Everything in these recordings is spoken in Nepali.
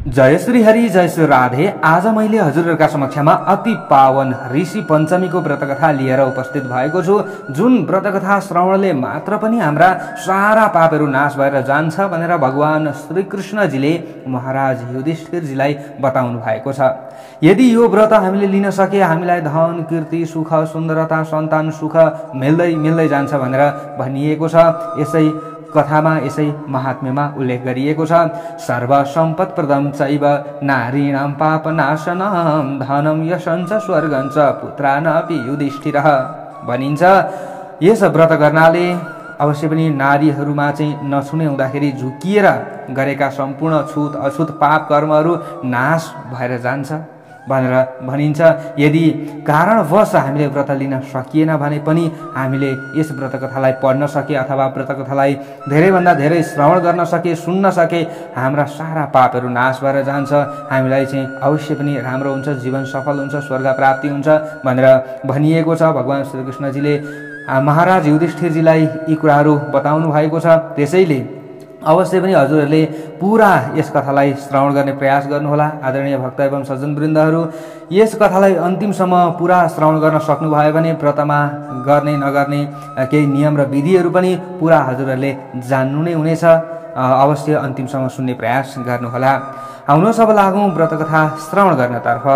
जय श्री हरि, जय श्री राधे। आज मैले हजुरहरूका समक्षमा अति पावन ऋषि पञ्चमीको व्रतकथा लिएर उपस्थित भएको छु। जुन व्रतकथा श्रवणले मात्र पनि हाम्रा सारा पापहरू नाश भएर जान्छ भनेर भगवान श्री कृष्णजीले महाराज युधिष्ठिरजीलाई बताउनु भएको छ। यदि यो व्रत हामीले लिन सके हामीलाई धन, कीर्ति, सुख, सुन्दरता, सन्तान सुख मिल्दै जान्छ भनेर भनिएको छ। यसै कथामा, यसै महात्म्यमा उल्लेख गरिएको छ। सर्व सम्पत् प्रदम चैव नारीणां पापनाशनम् धनं यशञ्च स्वर्गञ्च पुत्रानपि युधिष्ठिरः भनिन्छ। यस व्रत गर्नाले अवश्य पनि नारीहरूमा चाहिँ नछुने हुँदाखेरि झुकिएर गरेका सम्पूर्ण छुत अछुत पाप कर्महरू नाश भएर जान्छ भनेर भनिन्छ। यदि कारणवश हामीले व्रत लिन सकिएन भने पनि हामीले यस व्रतकथालाई पढ्न सके अथवा व्रतकथालाई धेरैभन्दा धेरै श्रवण गर्न सके, सुन्न सके, हाम्रा सारा पापहरू नाश भएर जान्छ। हामीलाई चाहिँ अवश्य पनि राम्रो हुन्छ, जीवन सफल हुन्छ, स्वर्ग प्राप्ति हुन्छ भनेर भनिएको छ। भगवान श्रीकृष्णजीले महाराज युधिष्ठिरजीलाई यी कुराहरू बताउनु भएको छ। त्यसैले अवश्य पनि हजुरहरूले पुरा यस कथालाई श्रवण गर्ने प्रयास गर्नुहोला। आदरणीय भक्त एवं सज्जनवृन्दहरू, यस कथालाई अन्तिमसम्म पुरा श्रवण गर्न सक्नुभयो भने व्रतमा गर्ने नगर्ने केही नियम र विधिहरू पनि पुरा हजुरहरूले जान्नु नै हुनेछ। अवश्य अन्तिमसम्म सुन्ने प्रयास गर्नुहोला। आउनुहोस् अब लागौँ व्रतकथा श्रवण गर्नतर्फ।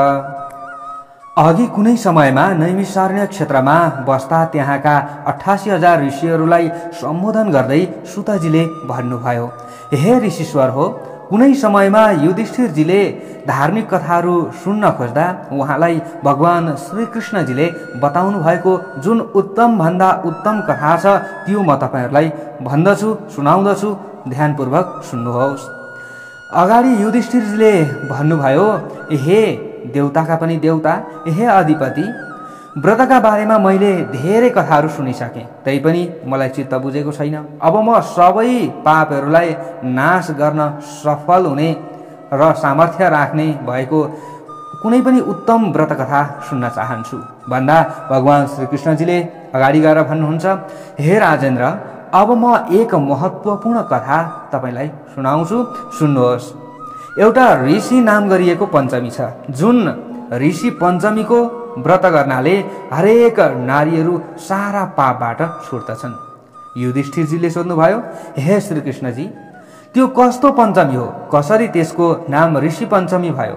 अघि कुनै समयमा नैमिषारण्य क्षेत्रमा बस्दा त्यहाँका 88,000 ऋषिहरूलाई सम्बोधन गर्दै सुतजीले भन्नुभयो, हे ऋषिश्वर हो, कुनै समयमा युधिष्ठिरजीले धार्मिक कथाहरू सुन्न खोज्दा उहाँलाई भगवान श्रीकृष्णजीले बताउनु भएको जुन उत्तम भन्दा उत्तम कथा छ त्यो म तपाईँहरूलाई भन्दछु, सुनाउँदछु, ध्यानपूर्वक सुन्नुहोस्। अगाडि युधिष्ठिरजीले भन्नुभयो, हे देवताका पनि देवता, हे अधिपति, व्रतका बारेमा मैले धेरै कथाहरू सुनिसकेँ, तैपनि मलाई चित्त बुझेको छैन। अब म सबै पापहरूलाई नाश गर्न सफल हुने र सामर्थ्य राख्ने भएको कुनै पनि उत्तम व्रतकथा सुन्न चाहन्छु भन्दा भगवान श्रीकृष्णजीले अगाडि गएर भन्नुहुन्छ, हे राजेन्द्र, अब म एक महत्त्वपूर्ण कथा तपाईँलाई सुनाउँछु, सुन्नुहोस्। एउटा ऋषि नाम गरिएको पञ्चमी छ। जुन ऋषि पञ्चमीको व्रत गर्नाले हरेक नारीहरू सारा पापबाट छुट्दछन्। युधिष्ठिरजीले सोध्नुभयो, हे श्रीकृष्णजी, त्यो कस्तो पञ्चमी हो, कसरी त्यसको नाम ऋषि पञ्चमी भयो?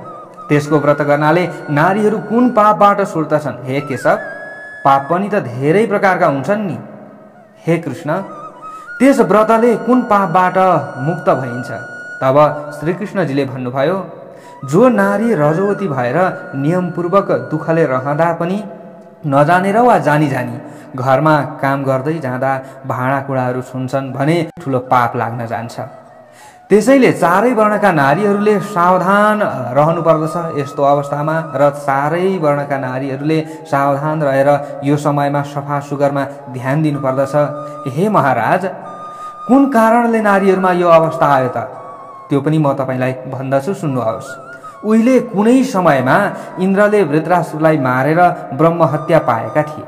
त्यसको व्रत गर्नाले नारीहरू कुन पापबाट छुट्दछन्? हे केशव, पाप पनि त धेरै प्रकारका हुन्छन् नि। हे कृष्ण, त्यस व्रतले कुन पापबाट मुक्त भइन्छ? तब श्रीकृष्णजीले भन्नुभयो, जो नारी रजोवती भएर नियमपूर्वक दुःखले रहँदा पनि नजानेर वा जानी जानी घरमा काम गर्दै जाँदा भाँडाकुँडाहरू छुन्छन् भने ठुलो पाप लाग्न जान्छ। त्यसैले चारै वर्णका नारीहरूले सावधान रहनु पर्दछ यस्तो अवस्थामा, र चारै वर्णका नारीहरूले सावधान रहेर यो समयमा सफा सुग्घरमा ध्यान दिनु पर्दछ। हे महाराज, कुन कारणले नारीहरूमा यो अवस्था आयो त? त्यो पनि म तपाईँलाई भन्दछु, सुन्नुहोस्। उहिले कुनै समयमा इन्द्रले वृत्रासुरलाई मारेर ब्रह्म हत्या पाएका थिए।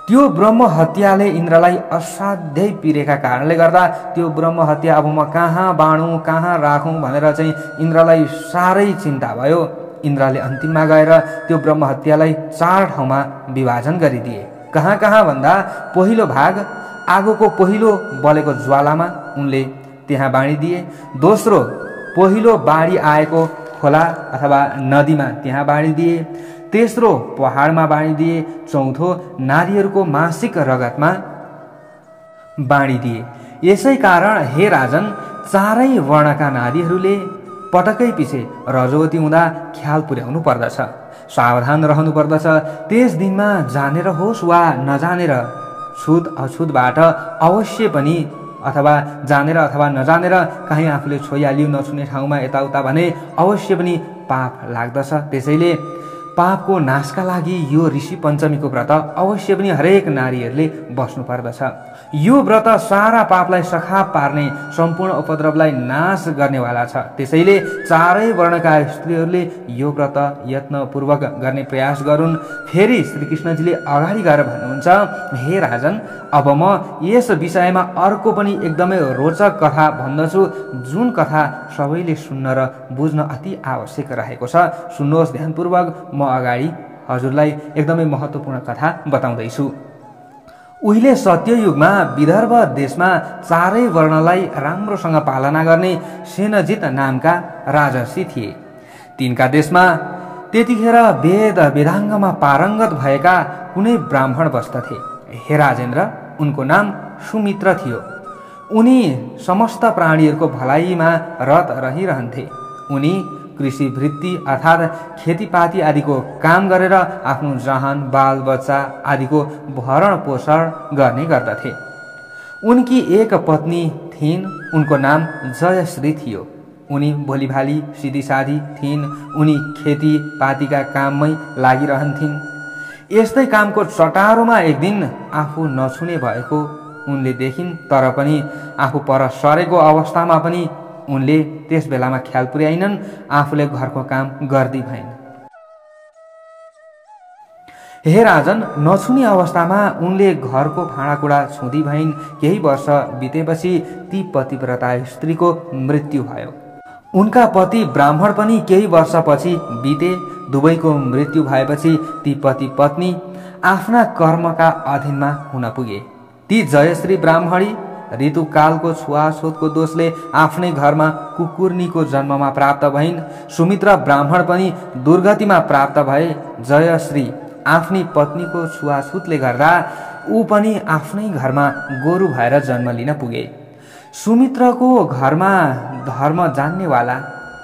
त्यो ब्रह्म हत्याले इन्द्रलाई असाध्यै पिरेका कारणले गर्दा त्यो ब्रह्म हत्या अब म कहाँ बाँडौँ, कहाँ राखौँ भनेर चाहिँ इन्द्रलाई साह्रै चिन्ता भयो। इन्द्रले अन्तिममा गएर त्यो ब्रह्म हत्यालाई 4 ठाउँमा विभाजन गरिदिए। कहाँ कहाँ भन्दा पहिलो भाग आगोको पहिलो बलेको ज्वालामा उनले त्यहाँ बाँडिदिए। दोस्रो, पहिलो बाढी आएको खोला अथवा नदीमा त्यहाँ बाँडिदिए। तेस्रो, पहाडमा बाँडिदिए। चौथो, नारीहरूको मासिक रगतमा बाँडिदिए। यसै कारण हे राजन, चारै वर्णका नारीहरूले पटकै पछि रजोवती हुँदा ख्याल पुर्याउनु पर्दछ, सावधान रहनु पर्दछ। त्यस दिनमा जानेर होस् वा नजानेर छुत अछुतबाट अवश्य पनि अथवा जानेर अथवा नजानेर कहीँ आफूले छोइहाल्यो नछुने ठाउँमा यताउता भने अवश्य पनि पाप लाग्दछ। त्यसैले पापको नाशका लागि यो ऋषि पञ्चमीको व्रत अवश्य पनि हरेक नारीहरूले बस्नु पर्दछ। यो व्रत सारा पापलाई सखाप पार्ने, सम्पूर्ण उपद्रवलाई नाश गर्नेवाला छ। त्यसैले चारै वर्णका स्त्रीहरूले यो व्रत यत्नपूर्वक गर्ने प्रयास गरून्। फेरि श्रीकृष्णजीले अगाडि गएर भन्नुहुन्छ, हे राजन, अब म यस विषयमा अर्को पनि एकदमै रोचक कथा भन्दछु, जुन कथा सबैले सुन्न र बुझ्न अति आवश्यक रहेको छ। सुन्नुहोस् ध्यानपूर्वक, म अगाडि हजुरलाई एकदमै महत्त्वपूर्ण कथा बताउँदैछु। उहिले सत्ययुगमा विदर्भ देशमा चारै वर्णलाई राम्रोसँग पालना गर्ने सेनजित नामका राजर्षि थिए। तिनका देशमा त्यतिखेर वेद वेदाङ्गमा पारङ्गत भएका कुनै ब्राह्मण बस्दथे। हे राजेन्द्र, उनको नाम सुमित्र थियो। उनी समस्त प्राणीहरूको भलाइमा रत रहिरहन्थे। उनी कृषि वृत्ति अर्थात् खेतीपाती आदिको काम गरेर आफ्नो जहान बाल बच्चा आदिको भरण पोषण गर्ने गर्दथे। उनकी एक पत्नी थिइन्, उनको नाम जयश्री थियो। उनी भोलिभाली सिधी साधी थिइन्। उनी खेतीपातीका काममै लागिरहन्थिन्। यस्तै कामको चटारोमा एक दिन आफू नछुने भएको उनले देखिन्। तर पनि आफू पर सरेको अवस्थामा पनि उनले त्यस बेलामा ख्याल पुर्याइनन्। आफूले घरको काम गर्दै भइन्। हे राजन, नछुने अवस्थामा उनले घरको भाँडाकुँडा छुँदी भइन्। केही वर्ष बितेपछि ती पतिव्रता स्त्रीको मृत्यु भयो। उनका पति ब्राह्मण पनि केही वर्षपछि बिते। दुवैको मृत्यु भएपछि ती पति पत्नी आफ्ना कर्मका अधीनमा हुन पुगे। ती जयश्री ब्राह्मणी ऋतुकालको छुवाछुतको दोषले आफ्नै घरमा कुकुर्नीको जन्ममा प्राप्त भइन्। सुमित्र ब्राह्मण पनि दुर्गतिमा प्राप्त भए। जयश्री आफ्नी पत्नीको छुवाछुतले गर्दा ऊ पनि आफ्नै घरमा गोरु भएर जन्म लिन पुगे। सुमित्रको घरमा धर्म जान्नेवाला,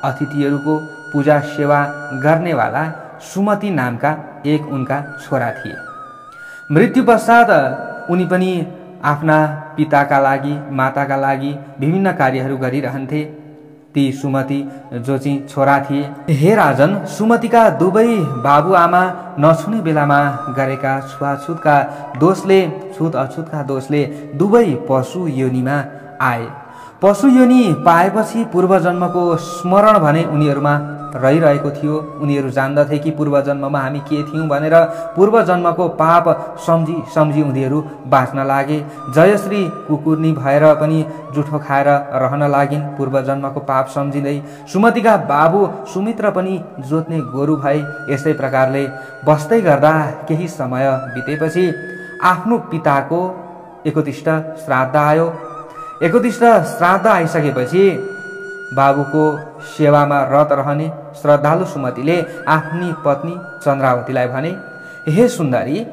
अतिथिहरूको पूजा सेवा गर्नेवाला सुमति नामका एक उनका छोरा थिए। मृत्यु पश्चात उनी पनि आफ्ना पिताका लागि, माताका लागि विभिन्न कार्यहरू गरिरहन्थे। ती सुमति जो चाहिँ छोरा थिए। हे राजन, सुमतिका दुवै बाबुआमा नछुने बेलामा गरेका छुवाछुतका दोषले, छुत अछुतका दोषले दुवै पशु योनिमा आए। पशु योनि पाएपछि पूर्वजन्मको स्मरण भने उनीहरूमा रहिरहेको थियो। उनीहरू जान्दथे कि पूर्वजन्ममा हामी के थियौँ भनेर। पूर्वजन्मको पाप सम्झी सम्झी उनीहरू बाँच्न लागे। जयश्री कुकुर्नी भएर पनि जुठो खाएर रहन लागिन्, पूर्वजन्मको पाप सम्झिँदै। सुमतिका बाबु सुमित्र पनि जोत्ने गोरु भए। यस्तै प्रकारले बस्दै गर्दा केही समय बितेपछि आफ्नो पिताको 31 श्राद्ध आयो। 31 श्राद्ध आइसकेपछि बाबुको सेवामा रत रहने श्रद्धालु सुमतिले आफ्नी पत्नी चन्द्रावतीलाई भने, हे सुन्दरी,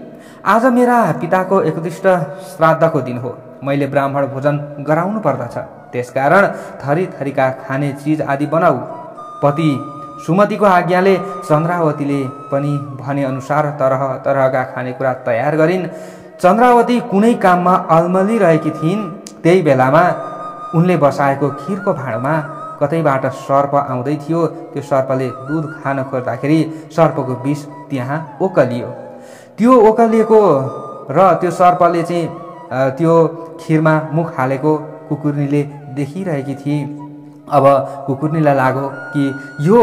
आज मेरा पिताको 31 श्राद्धको दिन हो। मैले ब्राह्मण भोजन गराउनु पर्दछ। त्यसकारण थरी थरीका खाने चिज आदि बनाऊ। पति सुमतिको आज्ञाले चन्द्रावतीले पनि भने अनुसार तरह तरहका खानेकुरा तयार गरिन्। चन्द्रावती कुनै काममा अल्मलिरहेकी थिइन्। त्यही बेलामा उनले बसाएको खिरको भाँडोमा कतैबाट सर्प आउँदै थियो। त्यो सर्पले दुध खान खोज्दाखेरि सर्पको विष त्यहाँ ओकलियो। त्यो ओकलिएको र त्यो सर्पले चाहिँ त्यो खिरमा मुख हालेको कुकुर्नीले देखिरहेकी थिए। अब कुकुर्नीलाई लाग्यो कि यो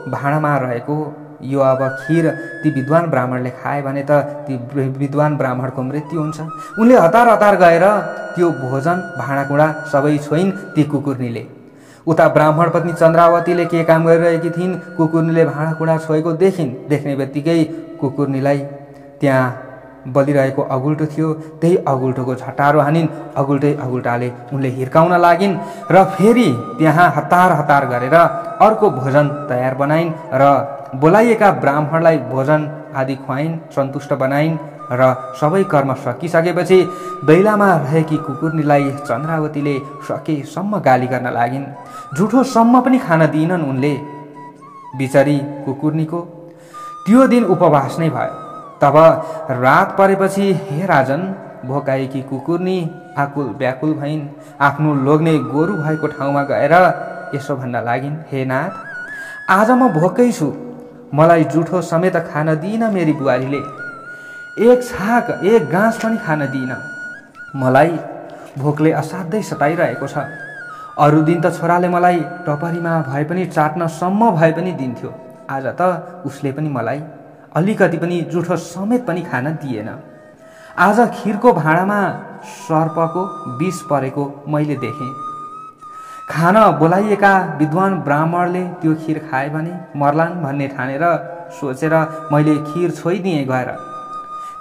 भाँडामा रहेको यो अब खिर ती विद्वान ब्राह्मणले खाए भने त ती विद्वान ब्राह्मणको मृत्यु हुन्छ। उनले हतार हतार गएर त्यो भोजन भाँडाकुँडा सबै छोइन् ती कुकुर्नीले। उता ब्राह्मण पत्नी चन्द्रावतीले के काम गरिरहेकी थिइन्, कुकुर्नीले भाँडाकुँडा छोएको देखिन्। देख्ने बित्तिकै कुकुर्नीलाई त्यहाँ बलिरहेको अगुल्टो थियो, त्यही अगुल्टोको झटारो हानिन्। अगुल्टाले उनले हिर्काउन लागिन् र फेरि त्यहाँ हतार हतार गरेर अर्को भोजन तयार बनाइन् र बोलाइएका ब्राह्मणलाई भोजन आदि खुवाइन्, सन्तुष्ट बनाइन् र सबै कर्म सकिसकेपछि दैलामा रहेकी कुकुर्नीलाई चन्द्रावतीले सकेसम्म गाली गर्न लागिन्। झुठो सम्म पनि खान दिइनन् उनले बिचरी कुकुर्नीको। त्यो दिन उपवास नै भयो। तब रात परेपछि हे राजन, भोकाएकी कुकुर्नी आकुल व्याकुल भइन्। आफ्नो लोग्ने गोरु भएको ठाउँमा गएर यसो भन्न लागिन्, हे नाथ, आज म भोकै छु। मलाई जुठो समेत खान दिइन मेरी बुहारीले। एक छाक एक गाँस पनि खान दिइन। मलाई भोकले असाध्यै सताइरहेको छ। अरू दिन त छोराले मलाई टपरीमा भए पनि चाट्नसम्म भए पनि दिन्थ्यो। आज त उसले पनि मलाई अलिकति पनि जुठो समेत पनि खान दिएन। आज खिरको भाँडामा सर्पको विष परेको मैले देखेँ। खान बोलाइएका विद्वान ब्राह्मणले त्यो खिर खाए भने मर्लान् भन्ने ठानेर सोचेर मैले खिर छोइदिएँ गएर।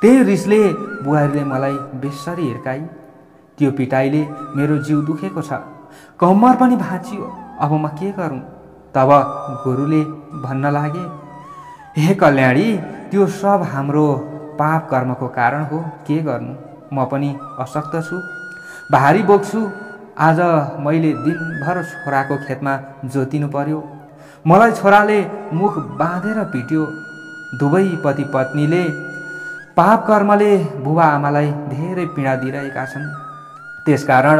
त्यही रिसले बुहारीले मलाई बेसरी हिर्काई। त्यो पिटाइले मेरो जिउ दुखेको छ, कम्मर पनि भाँचियो। अब म के गरौँ? तब गुरुले भन्न लागे, हे कल्याणी, त्यो सब हाम्रो पाप कर्मको कारण हो। के गर्नु? म पनि अशक्त छु, भारी बोक्छु। आज मैले दिनभर छोराको खेतमा जोतिनु पर्यो। मलाई छोराले मुख बाँधेर पिट्यो। दुवै पति पत्नीले पाप कर्मले बुबा आमालाई धेरै पीडा दिइरहेका छन्। त्यसकारण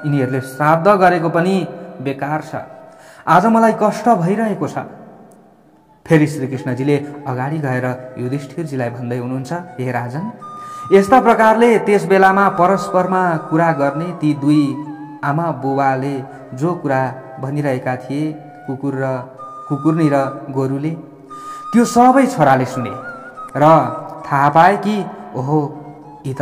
यिनीहरूले श्राद्ध गरेको पनि बेकार छ। आज मलाई कष्ट भइरहेको छ। फेरि श्रीकृष्णजीले अगाडि गएर युधिष्ठिरजीलाई भन्दै हुनुहुन्छ, हे राजन, यस्ता प्रकारले त्यस बेलामा परस्परमा कुरा गर्ने ती दुई आमा बुबाले जो कुरा भनिरहेका थिए, कुकुरनी र गोरुले, त्यो सबै छोराले सुने र थाहा पाए कि ओहो, यी त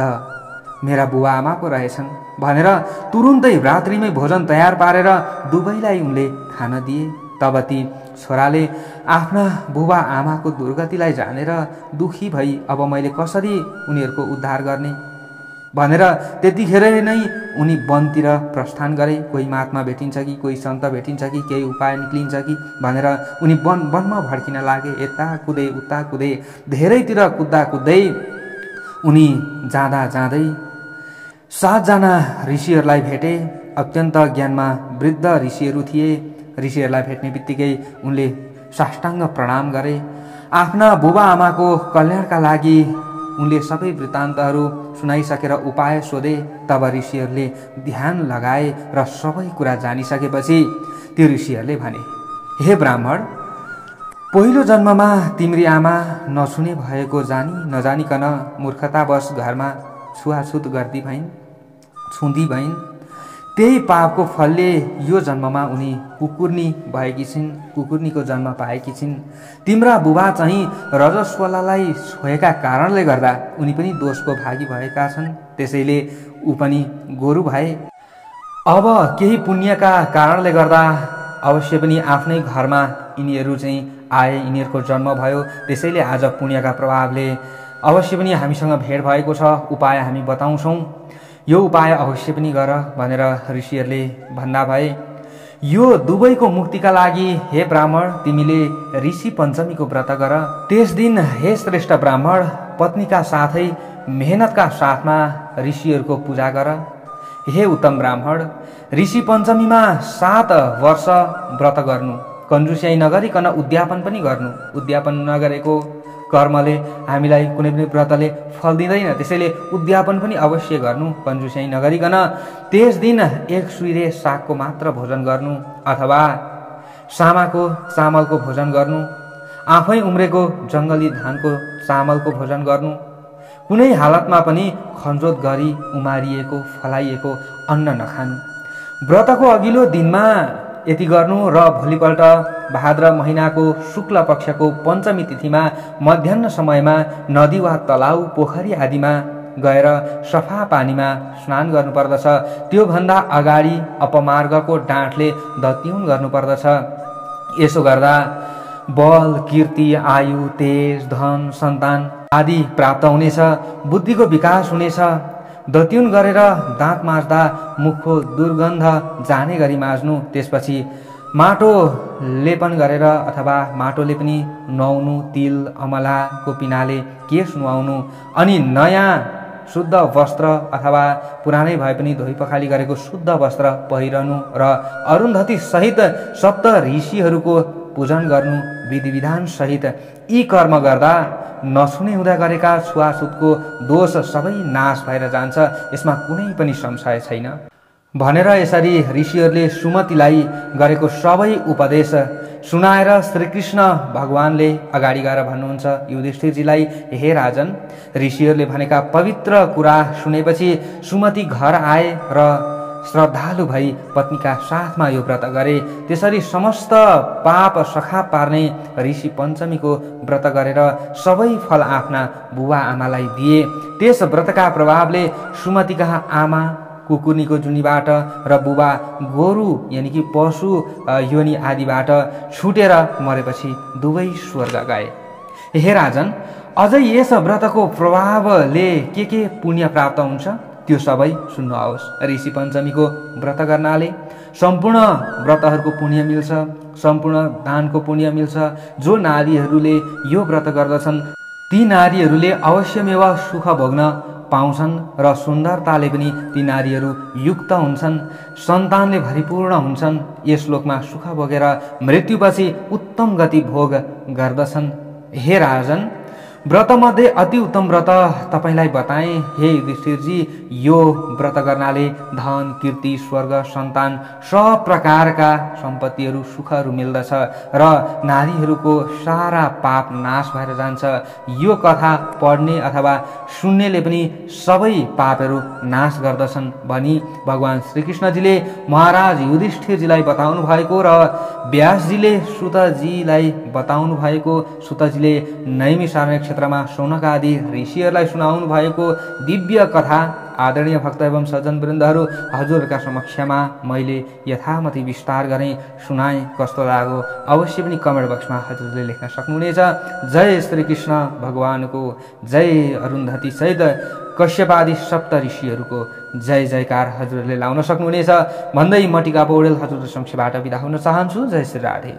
मेरा बुबा आमाको रहेछन् भनेर तुरुन्तै रात्रिमै भोजन तयार पारेर दुवैलाई उनले खान दिए। तब ती छोराले आफ्ना बुबा आमाको दुर्गतिलाई जानेर दुखी भई अब मैले कसरी उनीहरूको उद्धार गर्ने भनेर त्यतिखेर नै उनी वनतिर प्रस्थान गरे। कोही महात्मा भेटिन्छ कि कोही सन्त भेटिन्छ कि केही उपाय निक्लिन्छ कि भनेर उनी वनमा भड्किन लागे। यता कुदे उता कुदे, धेरैतिर कुद्दा कुद्दै उनी जाँदा जाँदै 7 जना ऋषिहरूलाई भेटे। अत्यन्त ज्ञानमा वृद्ध ऋषिहरू थिए। ऋषिहरूलाई भेट्ने बित्तिकै उनले साष्टाङ्ग प्रणाम गरे। आफ्ना बुबा आमाको कल्याणका लागि उनले सबै वृत्तान्तहरू सुनाइसकेर उपाय सोधे। तब ऋषिहरूले ध्यान लगाए र सबै कुरा जानिसकेपछि त्यो ऋषिहरूले भने, हे ब्राह्मण, पहिलो जन्ममा तिम्री आमा नछुने भएको जानी नजानिकन मूर्खतावश घरमा छुवाछुत गर्दी भइन्, छुँदी भइन्। त्यही पापको फलले यो जन्ममा उनी कुकुर्नी भएकी छिन्, कुकुर्नीको जन्म पाएकी छिन्। तिम्रा बुबा चाहिँ रजस्वलालाई छोएका कारणले गर्दा उनी पनि दोषको भागी भएका छन्। त्यसैले ऊ पनि गोरु भए। अब केही पुण्यका कारणले गर्दा अवश्य पनि आफ्नै घरमा यिनीहरू चाहिँ आए, यिनीहरूको जन्म भयो। त्यसैले आज पुण्यका प्रभावले अवश्य पनि हामीसँग भेट भएको छ। उपाय हामी बताउँछौँ, यो उपाय अवश्य पनि गर भनेर ऋषिहरूले भन्दा भए। यो दुवैको मुक्तिका लागि हे ब्राह्मण, तिमीले ऋषि पञ्चमीको व्रत गर। त्यस दिन हे श्रेष्ठ ब्राह्मण, पत्नीका साथै मेहनतका साथमा ऋषिहरूको पूजा गर। हे उत्तम ब्राह्मण, ऋषि पञ्चमीमा 7 वर्ष व्रत गर्नु, कन्जुस्याइ नगरिकन उद्यापन पनि गर्नु। उद्यापन नगरेको कर्मले हामीलाई कुनै पनि व्रतले फल दिँदैन। त्यसैले उद्यापन पनि अवश्य गर्नु, कन्जुस्याइ नगरिकन। त्यस दिन 1 सुइरे सागको मात्र भोजन गर्नु अथवा सामाको चामलको भोजन गर्नु। आफै उम्रेको जङ्गली धानको चामलको भोजन गर्नु। कुनै हालतमा पनि खन्जोत गरी उमारिएको फलाइएको अन्न नखानु। व्रतको अघिल्लो दिनमा यति गर्नु र भोलिपल्ट भाद्र महिनाको शुक्ल पक्षको पञ्चमी तिथिमा मध्याह्न समयमा नदी वा तलाउ पोखरी आदिमा गएर सफा पानीमा स्नान गर्नुपर्दछ। त्योभन्दा अगाडि अपमार्गको डाँठले दत्युन गर्नुपर्दछ। यसो गर्दा बल, कीर्ति, आयु, तेज, धन, सन्तान आदि प्राप्त हुनेछ। बुद्धिको विकास हुनेछ। दत्युन गरेर दाँत माझ्दा मुखको दुर्गन्ध जाने गरी माझ्नु। त्यसपछि माटो लेपन गरेर अथवा माटोले पनि नुहाउनु। तिल अमलाको पिनाले केश नुहाउनु अनि नयाँ शुद्ध वस्त्र अथवा पुरानै भए पनि धोइ पखाली गरेको शुद्ध वस्त्र पहिरनु र अरुन्धती सहित 7 ऋषिहरूको पूजन गर्नु। विधि विधान सहित यी कर्म गर्दा नछुने हुँदा गरेका छुवाछुतको दोष सबै नाश भएर जान्छ। यसमा कुनै पनि संशय छैन भनेर यसरी ऋषिहरूले सुमतिलाई गरेको सबै उपदेश सुनाएर श्रीकृष्ण भगवानले अगाडि गएर भन्नुहुन्छ युधिष्ठिरजीलाई, हे राजन, ऋषिहरूले भनेका पवित्र कुरा सुनेपछि सुमति घर आए र श्रद्धालु भई पत्नीका साथमा यो व्रत गरे। त्यसरी समस्त पाप सखा पार्ने ऋषि पञ्चमीको व्रत गरेर सबै फल आफ्ना बुबा आमालाई दिए। त्यस व्रतका प्रभावले सुमतिका आमा कुकुर्नीको जुनीबाट र बुबा गोरु यानि कि पशु योनि आदिबाट छुटेर मरेपछि दुवै स्वर्ग गए। हे राजन, अझै यस व्रतको प्रभावले के पुण्य प्राप्त हुन्छ त्यो सबै सुन्नुहोस्। ऋषि पञ्चमीको व्रत गर्नाले सम्पूर्ण व्रतहरूको पुण्य मिल्छ, सम्पूर्ण दानको पुण्य मिल्छ। जो नारीहरूले यो व्रत गर्दछन् ती नारीहरूले अवश्यमेव सुख भोग्न पाउँछन् र सुन्दरताले पनि ती नारीहरू युक्त हुन्छन्, सन्तानले भरिपूर्ण हुन्छन्। यस श्लोकमा सुख भोगेर मृत्युपछि उत्तम गति भोग गर्दछन्। हे राजन, व्रतमध्ये अति उत्तम व्रत तपाईलाई बताएँ। हे युधिष्ठिरजी, यो व्रत गर्नाले धन, कीर्ति, स्वर्ग, सन्तान, सब प्रकारका सम्पत्तिहरू, सुखहरू मिल्दछ र नारीहरूको सारा पाप नाश भएर जान्छ। यो कथा पढ्ने अथवा सुन्नेले पनि सबै पापहरू नाश गर्दछन् भनी भगवान श्रीकृष्णजीले महाराज युधिष्ठिरजीलाई बताउनु भएको र व्यासजीले सुतजीलाई बताउनु भएको, सुतजीले नैमिषारण्य क्षेत्रमा शौनक आदि ऋषिहरूलाई सुनाउनु भएको दिव्य कथा आदरणीय भक्त एवं सज्जनवृन्दहरू हजुरहरूका समक्षमा मैले यथामति विस्तार गरेँ, सुनाएँ। कस्तो लाग्यो अवश्य पनि कमेन्ट बक्समा हजुरले लेख्न सक्नुहुनेछ। जय श्रीकृष्ण भगवानको, जय अरुन्धती सहित कश्यप आदि सप्त ऋषिहरूको जय जयकार हजुरहरूले लाउन सक्नुहुनेछ भन्दै म टिका पौडेल हजुरहरू समक्षबाट बिदा हुन चाहन्छु। जय श्री राधे।